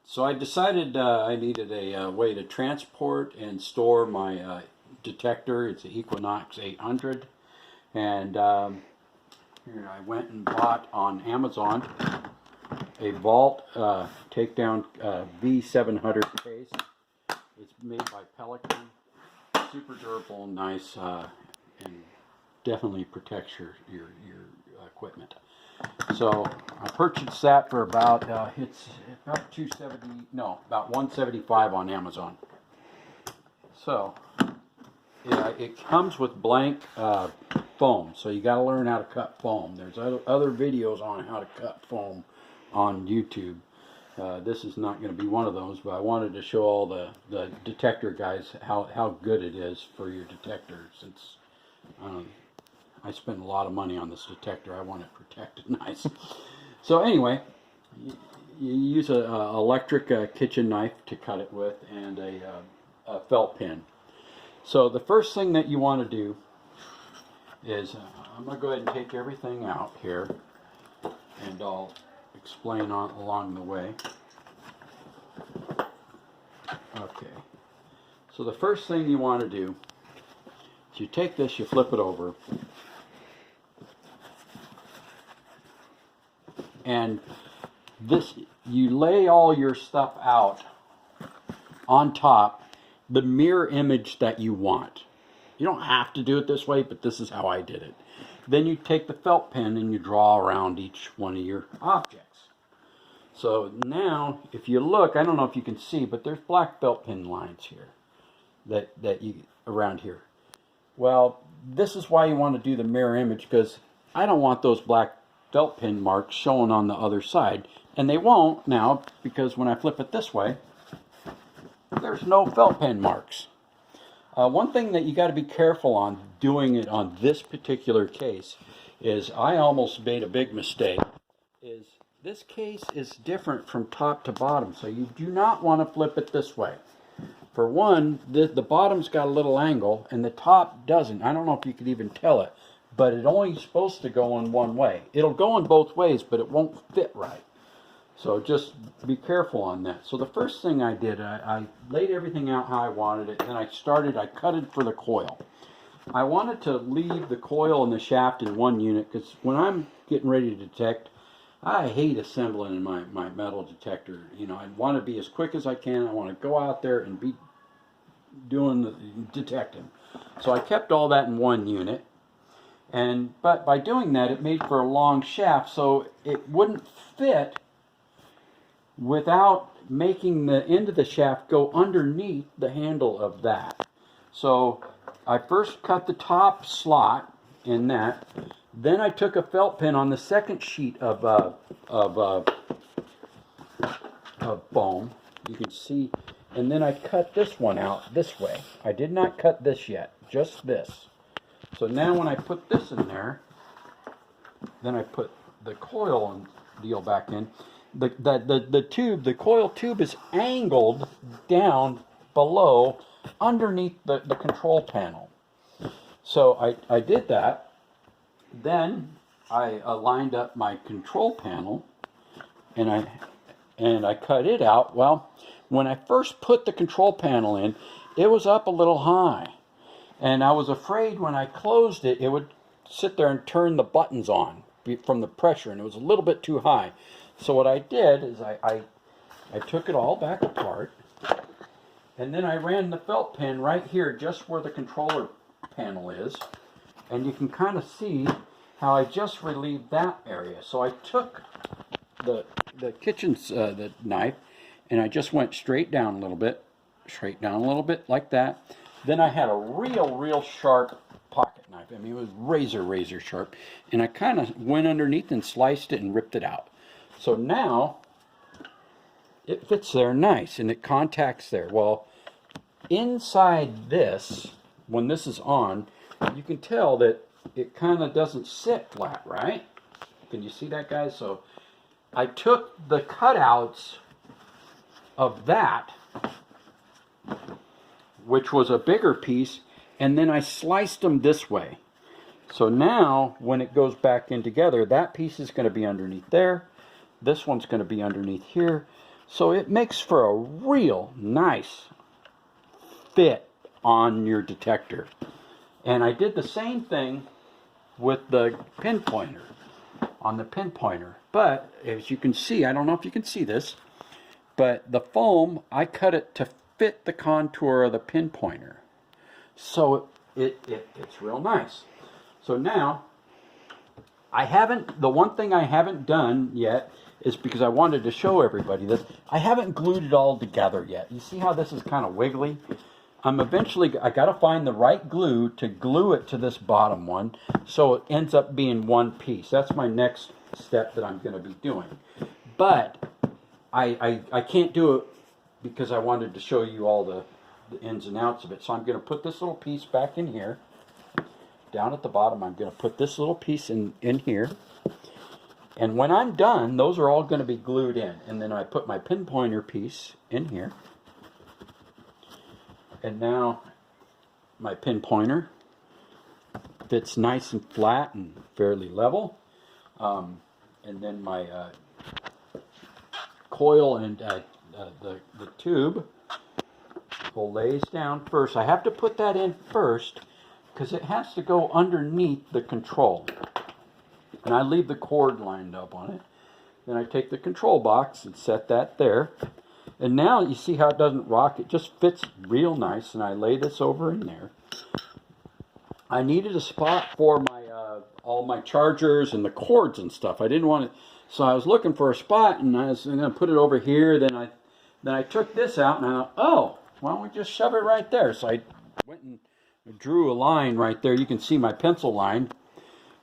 So I decided I needed a way to transport and store my detector. It's an Equinox 800. And here I went and bought on Amazon a Vault takedown V700 case. It's made by Pelican. Super durable, nice, and definitely protects your equipment. So I purchased that for about it's about 270, no, about 175 on Amazon. So yeah, it comes with blank foam, so you got to learn how to cut foam. There's other videos on how to cut foam on YouTube. This is not going to be one of those, but I wanted to show all the detector guys how good it is for your detector. Since I spent a lot of money on this detector, I want it protected nice. So anyway, you use an electric kitchen knife to cut it with, and a felt pen. So the first thing that you want to do is, I'm going to go ahead and take everything out here, and I'll explain along the way. Okay, so the first thing you want to do is you take this, you flip it over, and this, you lay all your stuff out on top, the mirror image that you want. You don't have to do it this way, but this is how I did it. Then you take the felt pen and you draw around each one of your objects. So now, if you look, I don't know if you can see, but there's black felt pen lines here that you around here. Well, this is why you want to do the mirror image, because I don't want those black felt pen marks showing on the other side, and they won't now, because when I flip it this way, there's no felt pen marks. One thing that you got to be careful on doing it on this particular case is, I almost made a big mistake, is this case is different from top to bottom, so you do not want to flip it this way. For one, the bottom's got a little angle and the top doesn't. I don't know if you could even tell it, but it's only supposed to go in one way. It'll go in both ways, but it won't fit right. So just be careful on that. So the first thing I did, I laid everything out how I wanted it, and I cut it for the coil. I wanted to leave the coil and the shaft in one unit, because when I'm getting ready to detect, I hate assembling my metal detector. You know, I want to be as quick as I can. I want to go out there and be doing the detecting. So I kept all that in one unit. But by doing that, it made for a long shaft, so it wouldn't fit without making the end of the shaft go underneath the handle of that. So I first cut the top slot in that. Then I took a felt pen on the second sheet of foam. You can see, and then I cut this one out this way. I did not cut this yet, just this. So now when I put this in there, then I put the coil and deal back in. The coil tube is angled down below underneath the control panel. So I did that. Then I lined up my control panel, and I cut it out. Well, when I first put the control panel in, it was up a little high, and I was afraid when I closed it, it would sit there and turn the buttons on from the pressure, and it was a little bit too high. So what I did is I took it all back apart, and then I ran the felt pen right here, just where the controller panel is, and you can kind of see how I just relieved that area. So I took the the knife, and I just went straight down a little bit, like that. Then I had a real sharp pocket knife. I mean, it was razor sharp, and I kind of went underneath and sliced it and ripped it out. So now it fits there nice, and it contacts there. Well, inside this, when this is on, you can tell that it kind of doesn't sit flat, right? Can you see that, guys? So I took the cutouts of that, which was a bigger piece, and then I sliced them this way. So now when it goes back in together, that piece is going to be underneath there. This one's going to be underneath here. So it makes for a real nice fit on your detector. And I did the same thing with the pinpointer, on the pinpointer. But as you can see, I don't know if you can see this, but the foam, I cut it to fit the contour of the pinpointer. So it's real nice. So now, the one thing I haven't done yet is because I wanted to show everybody that I haven't glued it all together yet. You see how this is kind of wiggly? I got to find the right glue to glue it to this bottom one so it ends up being one piece. That's my next step that I'm going to be doing. But I can't do it because I wanted to show you all the ins and outs of it. So I'm going to put this little piece back in here. Down at the bottom, I'm going to put this little piece in here. And when I'm done, those are all going to be glued in. And then I put my pinpointer piece in here. And now my pinpointer fits nice and flat and fairly level. And then my coil and the tube will lays down first. I have to put that in first because it has to go underneath the control. And I leave the cord lined up on it. Then I take the control box and set that there. And now you see how it doesn't rock. It just fits real nice. And I lay this over in there. I needed a spot for my all my chargers and the cords and stuff. I didn't want it, so I was looking for a spot, and I was going to put it over here. Then I took this out, and I thought, oh, why don't we just shove it right there? So I went and drew a line right there. You can see my pencil line.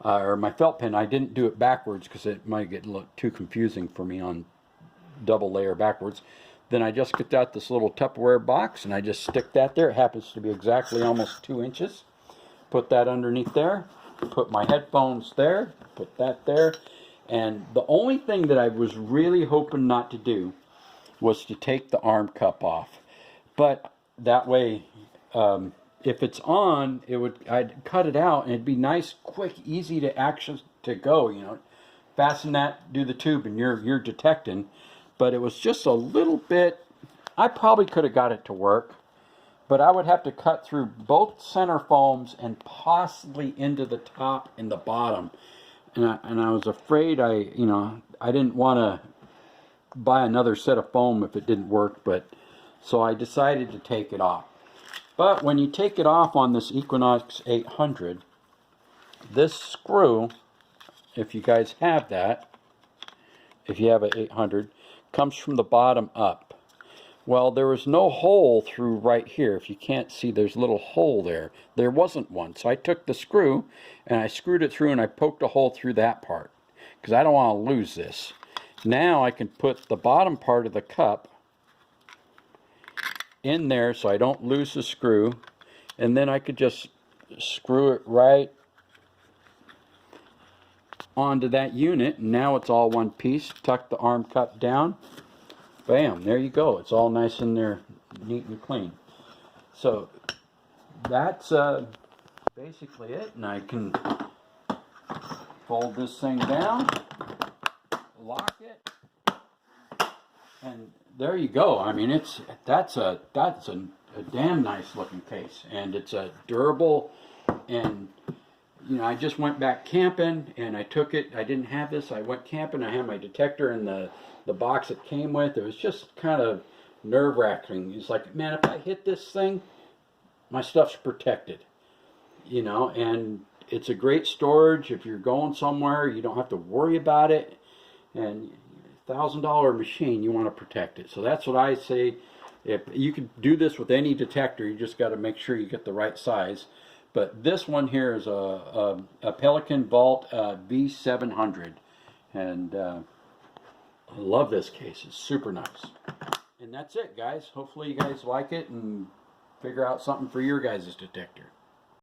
Or my felt pen. I didn't do it backwards because it might get look too confusing for me on double layer backwards. Then I just get out this little Tupperware box and I just stick that there. It happens to be exactly almost 2 inches. Put that underneath there. Put my headphones there. Put that there. And the only thing that I was really hoping not to do was to take the arm cup off. But that way, if it's on, I'd cut it out and it'd be nice, quick, easy to go, you know. Fasten that, do the tube, and you're detecting. But it was just a little bit, I probably could have got it to work, but I would have to cut through both center foams and possibly into the top and the bottom. And I was afraid I didn't want to buy another set of foam if it didn't work, but so I decided to take it off. But when you take it off on this Equinox 800, this screw, if you guys have that, if you have an 800, comes from the bottom up. Well, there was no hole through right here. If you can't see, there's a little hole there. There wasn't one. So I took the screw and I screwed it through and I poked a hole through that part because I don't want to lose this. Now I can put the bottom part of the cup in there so I don't lose the screw, and then I could just screw it right onto that unit, and now it's all one piece. Tuck the arm cup down, bam, there you go. It's all nice in there, neat and clean. So that's basically it, and I can fold this thing down, lock it, and there you go. I mean, that's a damn nice looking case, and it's a durable. And you know, I just went back camping and I took it. I didn't have this. I went camping. I had my detector in the box it came with. It was just kind of nerve-wracking. It's like, man, if I hit this thing, my stuff's protected. You know, and it's a great storage. If you're going somewhere, you don't have to worry about it. And $1,000 machine, you want to protect it. So that's what I say. If you can do this with any detector, you just got to make sure you get the right size. But this one here is a Pelican Vault V700, and I love this case. It's super nice. And that's it, guys. Hopefully you guys like it and figure out something for your guys' detector.